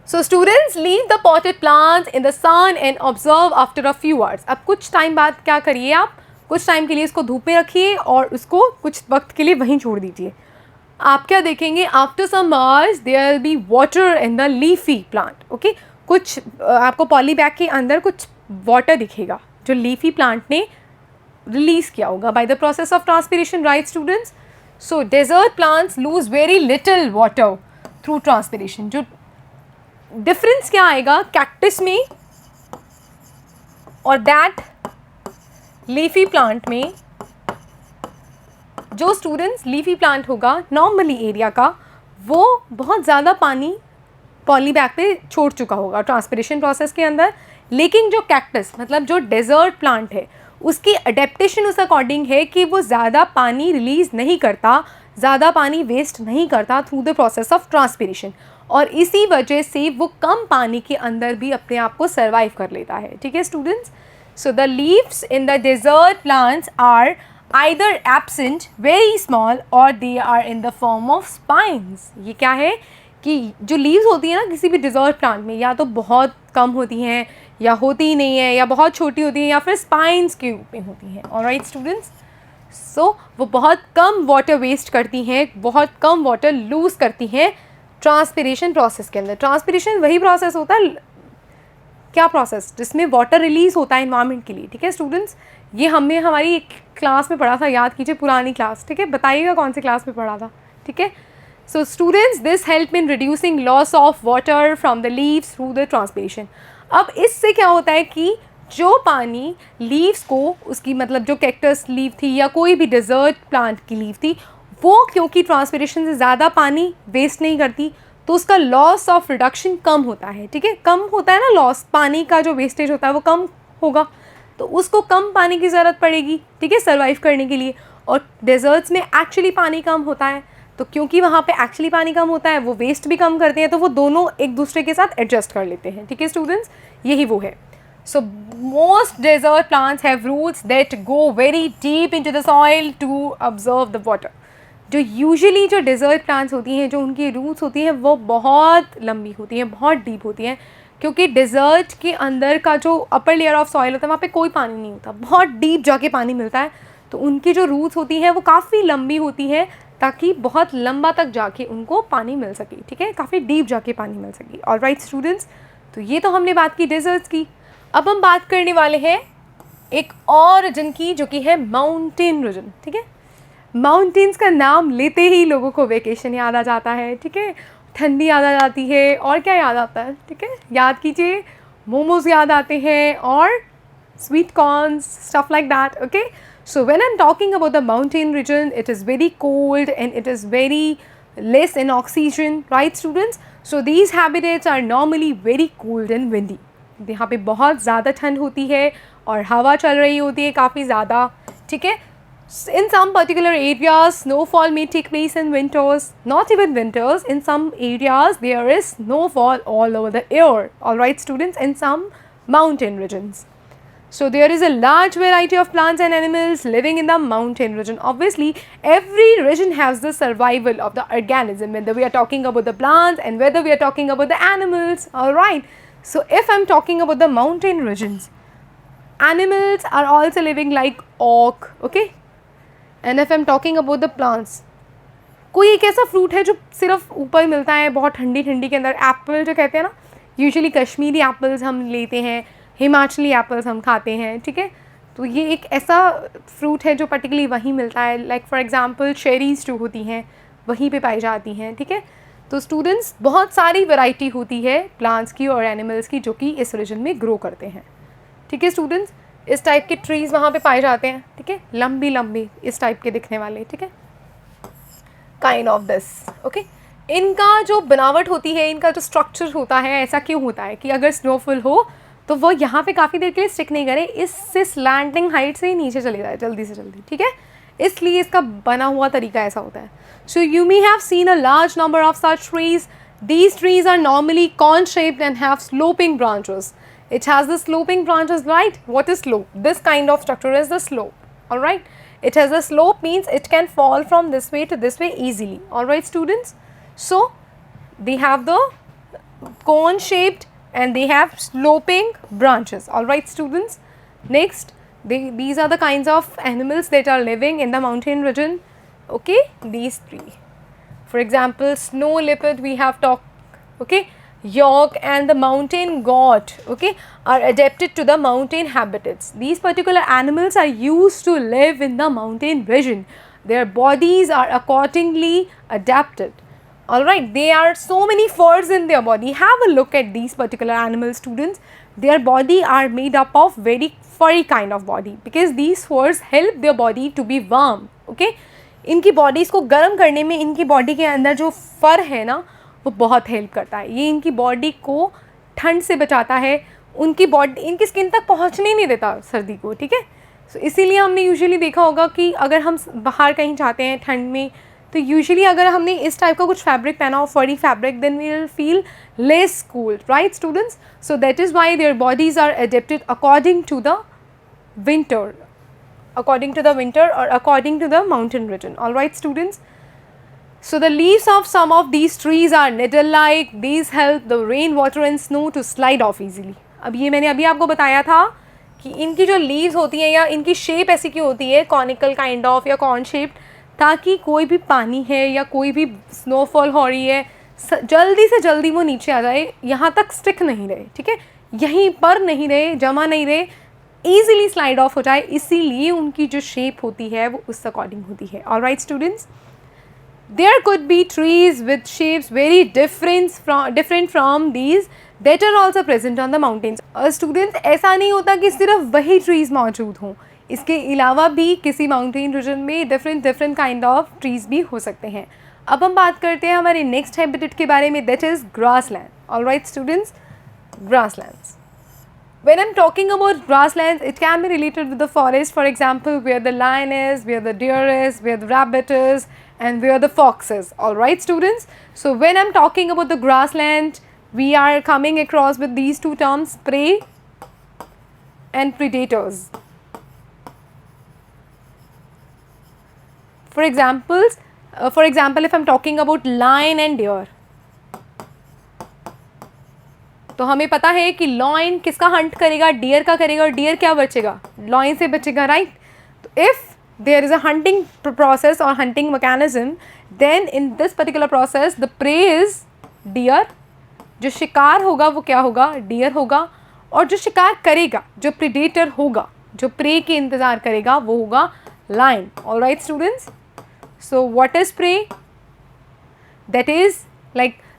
So students, leave the potted plants in the sun and observe after a few hours. अब कुछ टाइम बाद क्या करिए, आप कुछ टाइम के लिए इसको धूप में रखिए और उसको कुछ वक्त के लिए वहीं छोड़ दीजिए। आप क्या देखेंगे, after some hours there will be water in the leafy plant. Okay, कुछ आपको पॉली बैग के अंदर कुछ वाटर दिखेगा जो लीफी प्लांट ने रिलीज किया होगा by the process of transpiration, right students. So desert plants lose very little water through transpiration. जो डिफरेंस क्या आएगा कैक्टस में और दैट लीफी प्लांट में, जो स्टूडेंट्स लीफी प्लांट होगा नॉर्मली एरिया का, वो बहुत ज़्यादा पानी पॉली बैग पे छोड़ चुका होगा ट्रांसपिरेशन प्रोसेस के अंदर, लेकिन जो कैक्टस मतलब जो डेजर्ट प्लांट है उसकी अडेप्टेशन उस अकॉर्डिंग है कि वो ज़्यादा पानी रिलीज़ नहीं करता, ज़्यादा पानी वेस्ट नहीं करता through the process of transpiration, और इसी वजह से वो कम पानी के अंदर भी अपने आप को सर्वाइव कर लेता है, ठीक है students. So the leaves in the desert plants are either absent, very small, or they are in the form of spines। ये क्या है कि जो leaves होती है ना किसी भी desert plant में, या तो बहुत कम होती हैं या होती ही नहीं है, या बहुत छोटी होती हैं, या फिर spines के रूप में होती हैं। Alright students, so वो बहुत कम water waste करती हैं, बहुत कम water lose करती हैं transpiration process के अंदर। Transpiration वही process होता है, क्या प्रोसेस, जिसमें वाटर रिलीज होता है इन्वायरमेंट के लिए, ठीक है स्टूडेंट्स। ये हमने हमारी एक क्लास में पढ़ा था, याद कीजिए पुरानी क्लास, ठीक है, बताइएगा कौन सी क्लास में पढ़ा था, ठीक है। So students, this help in reducing loss of water from the leaves through the transpiration. अब इससे क्या होता है कि जो पानी लीव्स को, उसकी मतलब जो कैक्टस लीव थी या कोई भी डेजर्ट प्लांट की लीव थी, वो क्योंकि ट्रांसपिरेशन से ज़्यादा पानी वेस्ट नहीं करती, तो उसका लॉस ऑफ रिडक्शन कम होता है, ठीक है। कम होता है ना लॉस, पानी का जो वेस्टेज होता है वो कम होगा, तो उसको कम पानी की ज़रूरत पड़ेगी, ठीक है, सर्वाइव करने के लिए। और डेजर्ट्स में एक्चुअली पानी कम होता है, तो क्योंकि वहाँ पे एक्चुअली पानी कम होता है, वो वेस्ट भी कम करते हैं, तो वो दोनों एक दूसरे के साथ एडजस्ट कर लेते हैं, ठीक है स्टूडेंट्स, यही वो है। So most desert plants have roots that go very deep into the soil to observe the water. जो यूजुअली जो डेजर्ट प्लांट्स होती हैं, जो उनकी रूट्स होती हैं वो बहुत लंबी होती हैं, बहुत डीप होती हैं, क्योंकि डिज़र्ट के अंदर का जो अपर लेयर ऑफ सॉइल होता है वहाँ पे कोई पानी नहीं होता, बहुत डीप जाके पानी मिलता है, तो उनकी जो रूट्स होती हैं वो काफ़ी लंबी होती हैं ताकि बहुत लंबा तक जाके उनको पानी मिल सके, ठीक है, काफ़ी डीप जाके पानी मिल सके। ऑलराइट स्टूडेंट्स, तो ये तो हमने बात की डिज़र्ट्स की। अब हम बात करने वाले हैं एक और रीजन की, जो कि है माउंटेन रीजन, ठीक है। माउंटेन्स का नाम लेते ही लोगों को वेकेशन याद आ जाता है, ठीक है, ठंडी याद आ जाती है, और क्या याद आता है, ठीक है, याद कीजिए, मोमोज याद आते हैं और sweet corns, stuff like that, okay. So when I'm talking about the mountain region, it is very cold and it is very less in oxygen, right students? So these habitats are normally very cold and windy. यहाँ पे बहुत ज़्यादा ठंड होती है और हवा चल रही होती है काफ़ी ज़्यादा, ठीक है। In some particular areas, snowfall may take place in winters, not even winters. In some areas, there is snowfall all over the year. All right, students, in some mountain regions. So there is a large variety of plants and animals living in the mountain region. Obviously, every region has the survival of the organism, whether we are talking about the plants and whether we are talking about the animals. All right. So if I'm talking about the mountain regions, animals are also living like oak, okay. And if I'm talking about the plants, कोई एक ऐसा फ्रूट है जो सिर्फ ऊपर मिलता है बहुत ठंडी ठंडी के अंदर, एप्पल जो कहते हैं ना, यूजुअली कश्मीरी एप्पल्स हम लेते हैं, हिमाचली एप्पल्स हम खाते हैं, ठीक है। तो ये एक ऐसा फ्रूट है जो पर्टिकुलरली वहीं मिलता है, लाइक फॉर एग्जांपल चेरीज़ जो होती हैं वहीं पे पाई जाती हैं, ठीक है। तो स्टूडेंट्स, बहुत सारी वैरायटी होती है प्लांट्स की और एनिमल्स की जो कि इस रीजन में ग्रो करते हैं, ठीक है स्टूडेंट्स। इस टाइप के ट्रीज़ वहाँ पे पाए जाते हैं, ठीक है, लंबी लंबी इस टाइप के दिखने वाले, ठीक है, काइंड ऑफ दिस, ओके। इनका जो बनावट होती है, इनका जो स्ट्रक्चर होता है, ऐसा क्यों होता है कि अगर स्नोफॉल हो तो वो यहाँ पे काफ़ी देर के लिए स्टिक नहीं करे, इससे स्लैंटिंग हाइट से ही नीचे चले जाए जल्दी से जल्दी, ठीक है, इसलिए इसका बना हुआ तरीका ऐसा होता है। So you may have seen a large number of such trees. These trees are normally cone shaped and have sloping branches. It has the sloping branches, right? What is slope? This kind of structure is the slope, all right. It has a slope, means it can fall from this way to this way easily, all right students. So they have the cone shaped and they have sloping branches, all right students. Next, these are the kinds of animals that are living in the mountain region, okay, these three. For example, snow leopard we have talked, okay, yak and the mountain goat, okay, are adapted to the mountain habitats. These particular animals are used to live in the mountain region. Their bodies are accordingly adapted. Alright, there are so many furs in their body. Have a look at these particular animals, students. Their body are made up of very furry kind of body because these furs help their body to be warm, okay. इनकी बॉडीज़ को गर्म करने में इनकी बॉडी के अंदर जो फर है ना वो बहुत हेल्प करता है, ये इनकी बॉडी को ठंड से बचाता है, उनकी बॉडी इनकी स्किन तक पहुंचने नहीं देता सर्दी को, ठीक है। सो इसीलिए हमने यूजुअली देखा होगा कि अगर हम बाहर कहीं जाते हैं ठंड में तो यूजुअली अगर हमने इस टाइप का कुछ फैब्रिक पहना हो, furry fabric, then we will feel less cold, right students. So that is why their bodies are adapted according to the winter, according to the winter or according to the mountain region, all right students. So the leaves of some of these trees are needle like. These help the rain water and snow to slide off easily. अब ये मैंने अभी आपको बताया था कि इनकी जो लीव्स होती हैं या इनकी शेप ऐसी क्यों होती है, कॉनिकल काइंड ऑफ या कॉर्न शेप्ड, ताकि कोई भी पानी है या कोई भी स्नोफॉल हो रही है जल्दी से जल्दी वो नीचे आ जाए, यहाँ तक स्टिक नहीं रहे, ठीक है, यहीं पर नहीं रहे, जमा नहीं रहे, ईजिली स्लाइड ऑफ हो जाए, इसीलिए उनकी जो शेप होती है वो उस अकॉर्डिंग होती है, alright students. There could be trees with shapes very different from these that are also present on the mountains. Students, ऐसा नहीं होता कि सिर्फ वही ट्रीज़ मौजूद हों, इसके अलावा भी किसी माउंटेन रीजन में डिफरेंट काइंड ऑफ ट्रीज़ भी हो सकते हैं। अब हम बात करते हैं हमारे नेक्स्ट हैबिटेट के बारे में, that is grassland, alright students, grasslands. When I'm talking about grasslands, it can be related with the forest, for example, where the lion is, where the deer is, where the rabbit is, and where the fox is. Alright students, so when I'm talking about the grassland, we are coming across with these two terms, prey and predators. For example, if I'm talking about lion and deer, तो हमें पता है कि लॉइन किसका हंट करेगा, डियर का करेगा, और डियर क्या बचेगा, लॉइन से बचेगा, राइट। तो if there is a hunting process और hunting mechanism, then in this particular process the prey is deer, जो शिकार होगा वो क्या होगा, डियर होगा, और जो शिकार करेगा, जो प्रीडेटर होगा, जो प्रे के इंतज़ार करेगा, वो होगा lion. Alright students, so what is prey,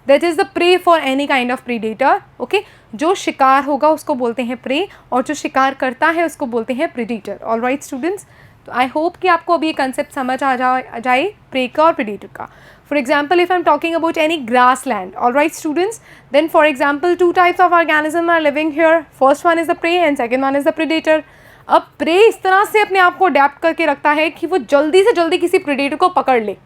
that is the prey for any kind of predator, okay। जो शिकार होगा उसको बोलते हैं prey, और जो शिकार करता है उसको बोलते हैं predator। all right students, तो आई होप कि आपको अभी ये कंसेप्ट समझ आ जाए prey का और predator का। for example if I'm talking about any grassland, all right students, then for example two types of organism are living here, first one is the prey and second one is the predator। अब prey इस तरह से अपने आप को अडेप्ट करके रखता है कि वो जल्दी से जल्दी किसी predator को पकड़ ले,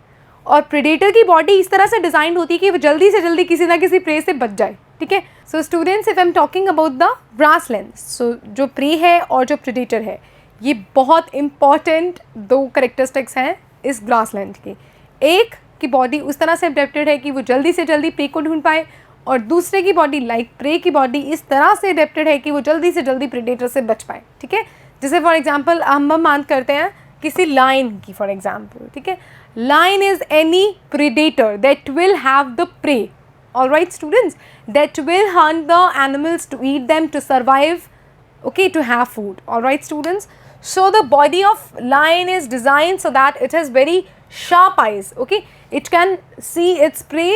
और प्रेडेटर की बॉडी इस तरह से डिज़ाइन होती है कि वो जल्दी से जल्दी किसी ना किसी प्रे से बच जाए, ठीक है। So students, if I am talking about the grassland, so जो प्रे है और जो प्रेडेटर है, ये बहुत इंपॉर्टेंट दो करेक्टरिस्टिक्स हैं इस ग्रासलैंड की। एक की बॉडी उस तरह से अडेप्टेड है कि वो जल्दी से जल्दी प्रे को ढूंढ पाए, और दूसरे की बॉडी लाइक प्रे की बॉडी इस तरह से अडेप्टेड है कि वो जल्दी से जल्दी प्रेडेटर से बच पाए, ठीक है। जैसे फॉर एग्जाम्पल हम मान करते हैं किसी लाइन की, फॉर एग्जाम्पल, ठीक है। Lion is any predator that will have the prey, all right students, that will hunt the animals to eat them to survive, okay, to have food, all right students। So the body of lion is designed so that it has very sharp eyes, okay, it can see its prey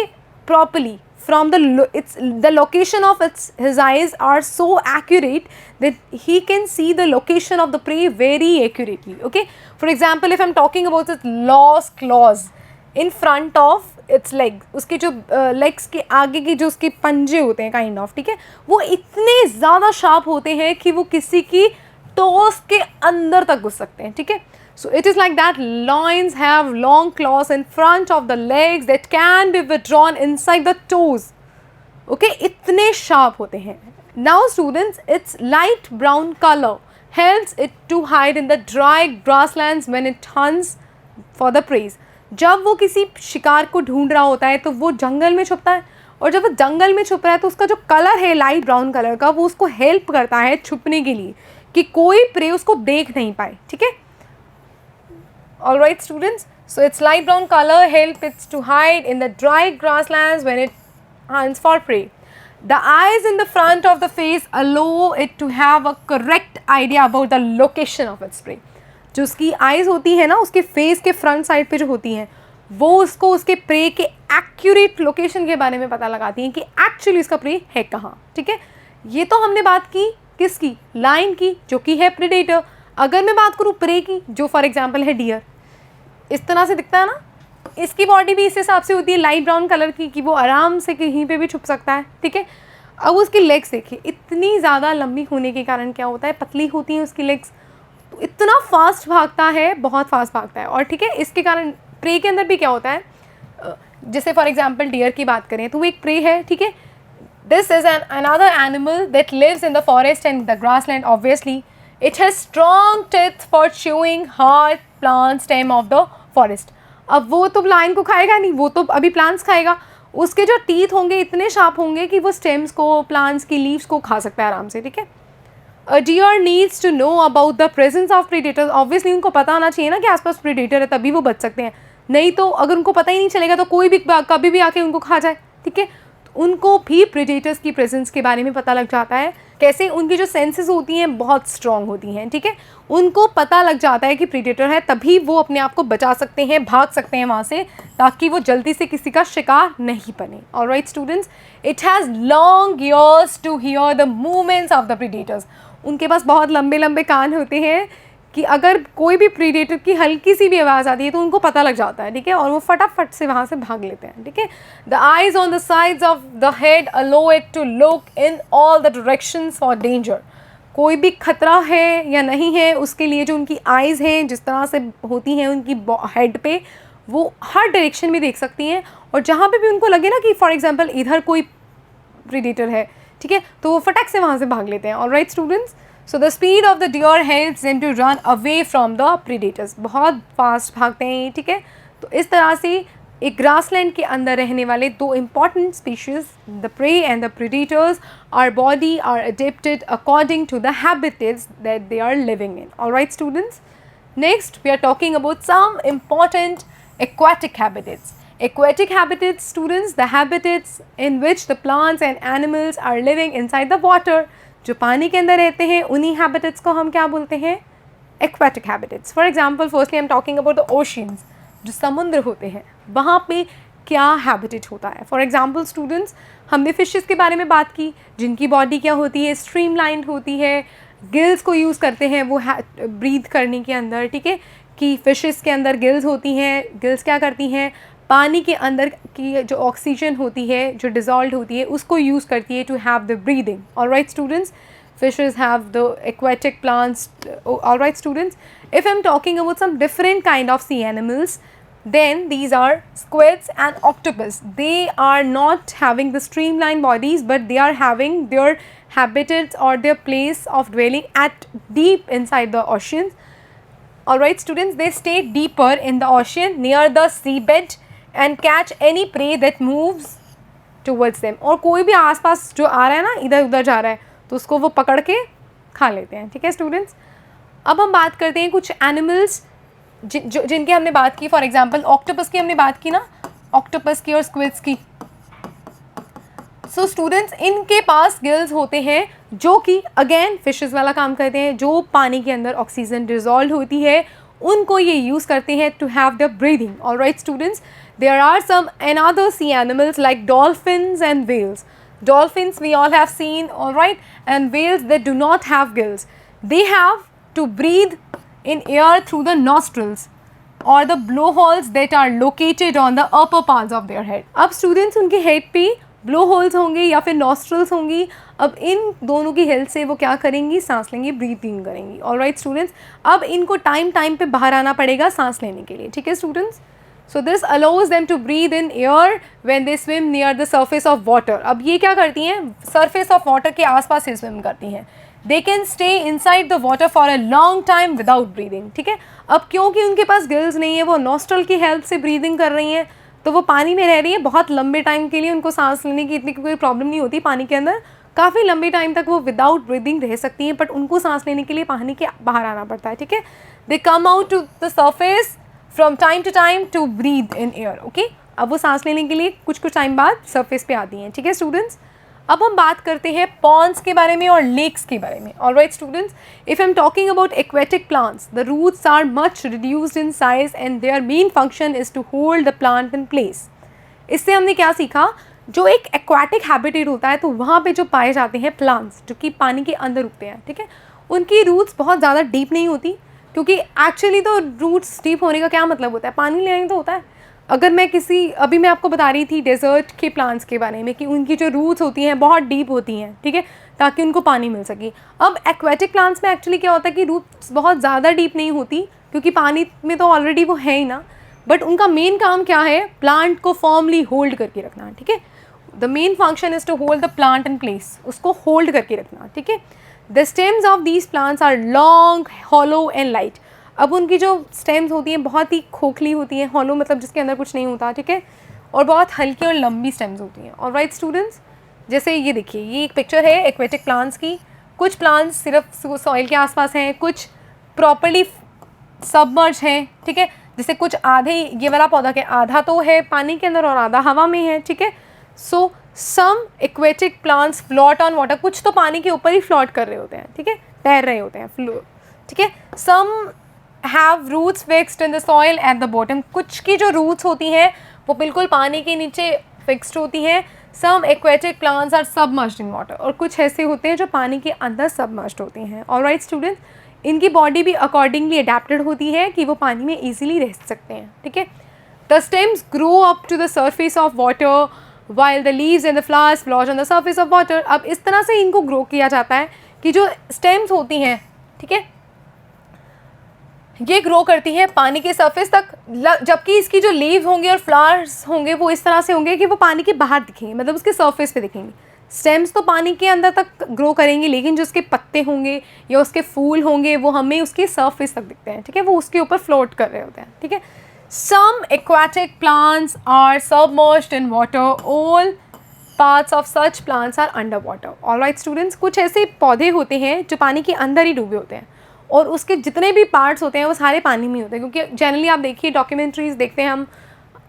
properly from the location of his eyes are so accurate that he can see the location of the prey very accurately, okay। For example if I'm talking about its lost claws in front of its leg, उसके जो legs के आगे की जो उसके पंजे होते हैं काइंड ऑफ, ठीक है, वो इतने ज़्यादा शार्प होते हैं कि वो किसी की टोस के अंदर तक घुस सकते हैं, ठीक है। So it is like that lions have long claws in front of the legs that can be withdrawn inside the toes, okay, इतने sharp होते हैं। Now students, its light brown color helps it to hide in the dry grasslands when it hunts for the prey। जब वो किसी शिकार को ढूंढ रहा होता है तो वो जंगल में छुपता है, और जब वो जंगल में छुप रहा है तो उसका जो कलर है लाइट ब्राउन कलर का, वो उसको हेल्प करता है छुपने के लिए कि कोई प्रे उसको देख नहीं पाए, ठीक है। All right students, so its light brown color helps it to hide in the dry grasslands when it hunts for prey। The eyes in the front of the face allow it to have a correct idea about the location of its prey। जो उसकी आइज़ होती है ना, उसके फेस के फ्रंट साइड पे जो होती हैं, वो उसको उसके प्रे के एक्यूरेट लोकेशन के बारे में पता लगाती हैं कि एक्चुअली उसका प्रे है कहाँ, ठीक है। ये तो हमने बात की किसकी, लायन की, जो कि है प्रेडेटर। अगर मैं बात करूँ प्रे की, जो फॉर एग्जांपल है डियर, इस तरह से दिखता है ना, इसकी बॉडी भी इस हिसाब से होती है लाइट ब्राउन कलर की कि वो आराम से कहीं पे भी छुप सकता है, ठीक है। अब उसकी लेग्स देखिए, इतनी ज़्यादा लंबी होने के कारण क्या होता है, पतली होती हैं उसकी लेग्स, तो इतना फास्ट भागता है, बहुत फास्ट भागता है। और ठीक है, इसके कारण प्रे के अंदर भी क्या होता है, जैसे फॉर एग्जांपल डियर की बात करें तो वो एक प्रे है, ठीक है। This is an another animal that lives in the forest and the grassland. Obviously it has strong teeth for chewing hard plant stem of the forest. अब वो तो लायन को खाएगा नहीं, वो तो अभी प्लांट्स खाएगा। उसके जो टीथ होंगे इतने शार्प होंगे कि वो स्टेम्स को, प्लांट्स की लीव्स को खा सकता है आराम से, ठीक है। A deer needs to know about the presence of predators। Obviously उनको पता होना चाहिए ना कि आसपास प्रेडेटर है, तभी वो बच सकते हैं। नहीं तो अगर उनको पता ही नहीं चलेगा तो कोई भी कभी भी आके उनको खा जाए, ठीक है। तो उनको भी प्रेडेटर्स की प्रेजेंस के बारे में पता लग जाता है। कैसे, उनकी जो सेंसेस होती हैं बहुत स्ट्रॉन्ग होती हैं, ठीक है। उनको पता लग जाता है कि प्रेडेटर है, तभी वो अपने आप को बचा सकते हैं, भाग सकते हैं वहाँ से, ताकि वो जल्दी से किसी का शिकार नहीं बने। Alright students, it has long ears to hear the movements of the predators. उनके पास बहुत लंबे लंबे कान होते हैं कि अगर कोई भी प्रीडेटर की हल्की सी भी आवाज़ आती है तो उनको पता लग जाता है, ठीक है, और वो फटाफट से वहाँ से भाग लेते हैं, ठीक है। The eyes on the sides of the head allow it to look in all the directions for danger. कोई भी खतरा है या नहीं है, उसके लिए जो उनकी आइज़ हैं जिस तरह से होती हैं उनकी हेड पे, वो हर डायरेक्शन में देख सकती हैं, और जहाँ पे भी उनको लगे ना कि फॉर एग्जांपल इधर कोई प्रीडेटर है, ठीक है, तो वो फटाक से वहाँ से भाग लेते हैं। Alright students, so the speed of the deer helps them to run away from the predators. बहुत फास्ट भागते हैं, ठीक है। तो इस तरह से एक ग्रासलैंड के अंदर रहने वाले दो important species, the prey and the predators, our body are adapted according to the habitats that they are living in. Alright students, next we are talking about some important aquatic habitats. Aquatic habitats, students, the habitats in which the plants and animals are living inside the water. जो पानी के अंदर रहते हैं उन्हीं habitats को हम क्या बोलते हैं? Aquatic habitats. For example, firstly I am talking about the oceans. जो समुद्र होते हैं वहाँ पे क्या habitat होता है. For example, students, हमने fishes के बारे में बात की जिनकी body क्या होती है? streamlined होती है. गिल्स को यूज़ करते हैं वो ब्रीथ करने के अंदर, ठीक है, कि फिशेस के अंदर गिल्स होती हैं. गिल्स क्या करती हैं? पानी के अंदर की जो ऑक्सीजन होती है जो डिज़ोल्व होती है उसको यूज़ करती है to have the breathing. Alright students, fishes have the aquatic plants. Alright students, if I'm talking about some different kind of sea animals, then these are squids and octopus. They are not having the streamlined bodies, but they are having their habitats or their place of dwelling at deep inside the oceans. Alright students, they stay deeper in the ocean near the seabed and catch any prey that moves towards them. और कोई भी आसपास जो आ रहा है ना, इधर उधर जा रहा है, तो उसको वो पकड़ के खा लेते हैं. ठीक है स्टूडेंट्स, अब हम बात करते हैं कुछ एनिमल्स जिनकी हमने बात की. फॉर एग्जांपल ऑक्टोपस की हमने बात की ना, ऑक्टोपस की और स्क्विड्स की. सो स्टूडेंट्स, इनके पास गिल्स होते हैं जो कि अगेन फिशेस वाला काम करते हैं. जो पानी के अंदर ऑक्सीजन डिजॉल्व होती है उनको ये यूज़ करते हैं to have the breathing. Alright students, there are some another sea animals like dolphins and whales. Dolphins we all have seen, alright, and whales that do not have gills. They have to breathe in air through the nostrils or the blowholes that are located on the upper parts of their head. अब students उनके head पे blowholes होंगे या फिर nostrils होंगी. अब इन दोनों की हेल्प से वो क्या करेंगी? सांस लेंगी, ब्रीथिंग करेंगी. ऑलराइट स्टूडेंट्स, अब इनको टाइम पे बाहर आना पड़ेगा सांस लेने के लिए. ठीक है students, so this allows them to breathe in air when they swim near the surface of water. अब ये क्या करती हैं? surface of water के आसपास से swim करती हैं. They can stay inside the water for a long time without breathing. ठीक है, अब क्योंकि उनके पास गिल्स नहीं है, वो nostril की हेल्प से ब्रीदिंग कर रही हैं, तो वो पानी में रह रही है बहुत लंबे टाइम के लिए. उनको सांस लेने की इतनी कोई प्रॉब्लम नहीं होती. पानी के अंदर काफ़ी लंबे टाइम तक वो विदाउट ब्रीदिंग रह सकती हैं, बट उनको सांस लेने के लिए पानी के बाहर आना पड़ता है. ठीक है, they come out to the surface from time to time to breathe in air. Okay, अब वो सांस लेने के लिए कुछ टाइम बाद सरफेस पे आती हैं. ठीक है स्टूडेंट्स, अब हम बात करते हैं पॉन्ड्स के बारे में और लेक्स के बारे में. Alright students, if I am talking about aquatic plants, the roots are much reduced in size and their main function is to hold the plant in place. इससे हमने क्या सीखा? जो एक एक्वाटिक हैबिटेट होता है तो वहाँ पे जो पाए जाते हैं प्लांट्स जो कि पानी के अंदर उगते हैं, ठीक है, उनकी रूट्स बहुत ज़्यादा डीप नहीं होती, क्योंकि एक्चुअली तो रूट्स डीप होने का क्या मतलब होता है? पानी लेने तो होता है. अगर मैं अभी मैं आपको बता रही थी डेजर्ट के प्लांट्स के बारे में कि उनकी जो रूट्स होती हैं बहुत डीप होती हैं, ठीक है, ताकि उनको पानी मिल सके. अब एक्वेटिक प्लांट्स में एक्चुअली क्या होता है कि रूट्स बहुत ज़्यादा डीप नहीं होती, क्योंकि पानी में तो ऑलरेडी वो है ही ना, बट उनका मेन काम क्या है? प्लांट को फर्मली होल्ड करके रखना. ठीक है, the main function is to hold the plant in place, उसको होल्ड करके रखना. ठीक है, the stems of these plants are long, hollow and light. अब उनकी जो स्टेम्स होती हैं बहुत ही खोखली होती हैं, हॉलो मतलब जिसके अंदर कुछ नहीं होता, ठीक है, और बहुत हल्की और लंबी स्टेम्स होती हैं. ऑलराइट स्टूडेंट्स, जैसे ये देखिए, ये एक पिक्चर है एक्वेटिक प्लांट्स की. कुछ प्लांट्स सिर्फ सॉइल के आसपास हैं, कुछ प्रॉपर्ली सबमर्ज हैं. ठीक है, जैसे कुछ आधे, ये वाला पौधा के आधा तो है पानी के अंदर और आधा हवा में है. ठीक है, so some aquatic plants float on water, कुछ तो पानी के ऊपर ही फ्लोट कर रहे होते हैं. ठीक है, तैर रहे होते हैं. ठीक है, some have roots fixed in the soil at the bottom, कुछ की जो रूट्स होती हैं वो बिल्कुल पानी के नीचे फिक्स्ड होती हैं. Some aquatic plants are submerged in water, और कुछ ऐसे होते हैं जो पानी के अंदर सबमर्ज्ड होते हैं. ऑलराइट स्टूडेंट्स, इनकी बॉडी भी अकॉर्डिंगली अडेप्टेड होती है कि वो पानी में ईजिली रह सकते हैं. ठीक है, the stems grow up to the surface of water while the leaves and the flowers float on the surface of water. अब इस तरह से इनको ग्रो किया जाता है कि जो स्टेम्स होती हैं, ठीक है, ये ग्रो करती हैं पानी के सरफेस तक, जबकि इसकी जो लीव्स होंगे और फ्लावर्स होंगे वो इस तरह से होंगे कि वो पानी के बाहर दिखेंगे, मतलब उसके सरफेस पे दिखेंगे. स्टेम्स तो पानी के अंदर तक ग्रो करेंगे, लेकिन जो उसके पत्ते होंगे या उसके फूल होंगे वो हमें उसके सरफेस तक दिखते हैं. ठीक है, वो उसके ऊपर फ्लोट कर रहे होते हैं. ठीक है, Some aquatic plants are submerged in water. All parts of such plants are underwater. Alright students, कुछ ऐसे पौधे होते हैं जो पानी के अंदर ही डूबे होते हैं और उसके जितने भी पार्ट्स होते हैं वो सारे पानी में होते हैं, क्योंकि जनरली आप देखिए डॉक्यूमेंट्रीज देखते हैं हम,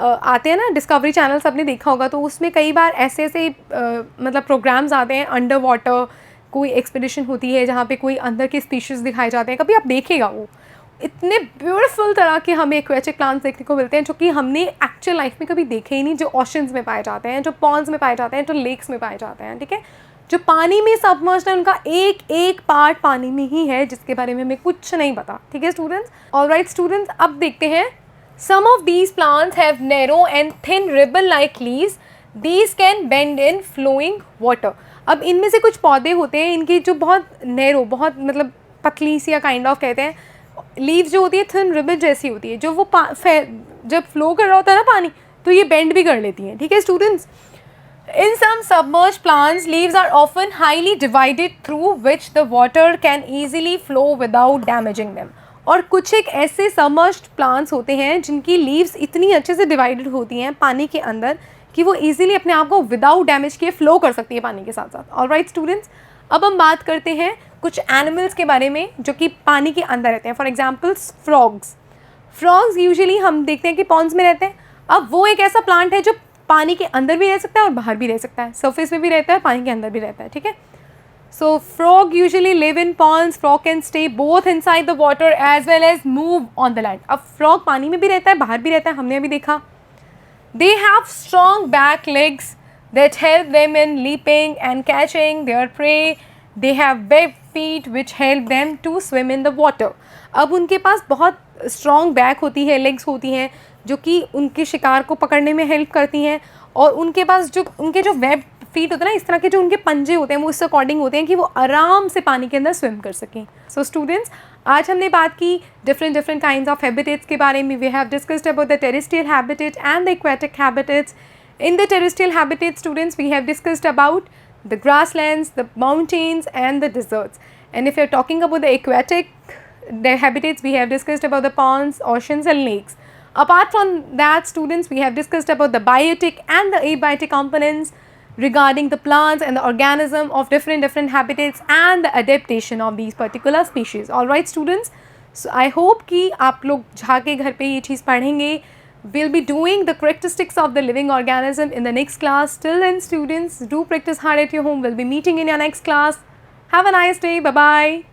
आते हैं ना, डिस्कवरी चैनल सबने देखा होगा, तो उसमें कई बार ऐसे ऐसे मतलब प्रोग्राम्स आते हैं अंडर वाटर, कोई एक्सपीडिशन होती है जहाँ पे कोई अंदर के स्पीशीज़ दिखाए जाते हैं, कभी आप देखेगा वो इतने ब्यूटीफुल तरह के हमें एक्वेटिक प्लांट्स देखने को मिलते हैं जो कि हमने एक्चुअल लाइफ में कभी देखे ही नहीं, जो ओशंस में पाए जाते हैं, जो पॉन्ड्स में पाए जाते हैं, जो लेक्स में पाए जाते हैं, ठीक है, जो पानी में सबमर्ज्ड है, उनका एक एक पार्ट पानी में ही है जिसके बारे में हमें कुछ नहीं पता, ठीक है स्टूडेंट्स। ऑलराइट स्टूडेंट्स, अब देखते हैं, some of these plants have narrow and thin ribbon like leaves, these can bend in flowing water. अब इनमें से कुछ पौधे होते हैं इनकी जो बहुत नैरो, बहुत मतलब पतली सी या काइंड ऑफ कहते हैं, लीव्स जो होती है थिन रिबन जैसी होती है, जो वो जब फ्लो कर रहा होता है ना पानी, तो ये बेंड भी कर लेती हैं, ठीक है students. In some submerged plants, leaves are often highly divided through which the water can easily flow without damaging them. और कुछ एक ऐसे submerged plants होते हैं जिनकी leaves इतनी अच्छे से divided होती हैं पानी के अंदर कि वो easily अपने आप को without damage किए flow कर सकती है पानी के साथ साथ। Alright students, अब हम बात करते हैं कुछ animals के बारे में जो कि पानी के अंदर रहते हैं। For example, frogs. Frogs usually हम देखते हैं कि ponds में रहते हैं। अब वो एक ऐसा plant है जो पानी के अंदर भी रह सकता है और बाहर भी रह सकता है, सरफेस में भी रहता है, पानी के अंदर भी रहता है, ठीक है। So frog usually live in ponds, frog can stay both inside the water as well as move on the land. अब फ्रॉग पानी में भी रहता है, बाहर भी रहता है, हमने अभी देखा। They have strong back legs that help them in leaping and catching their prey. They have web feet which help them to swim in the water. अब उनके पास बहुत स्ट्रॉन्ग बैक होती है, लेग्स होती हैं जो कि उनके शिकार को पकड़ने में हेल्प करती हैं, और उनके पास जो उनके जो वेब फीट होते हैं ना, इस तरह के जो उनके पंजे होते हैं वो इस अकॉर्डिंग होते हैं कि वो आराम से पानी के अंदर स्विम कर सकें। सो स्टूडेंट्स, आज हमने बात की डिफरेंट काइंड्स ऑफ हैबिटेट्स के बारे में। We have discussed about the terrestrial habitat and the aquatic habitats. In the terrestrial habitat students we have discussed about the grasslands, the mountains and the deserts. And if you're talking about the aquatic habitats, we have discussed about the ponds, oceans and lakes. Apart from that students, we have discussed about the biotic and the abiotic components regarding the plants and the organism of different habitats and the adaptation of these particular species. Alright students, so I hope कि आप लोग जाके घर पे ये चीज़ पढ़ेंगे. We'll be doing the characteristics of the living organism in the next class. Till then students, do practice hard at your home. We'll be meeting in your next class. Have a nice day. Bye-bye.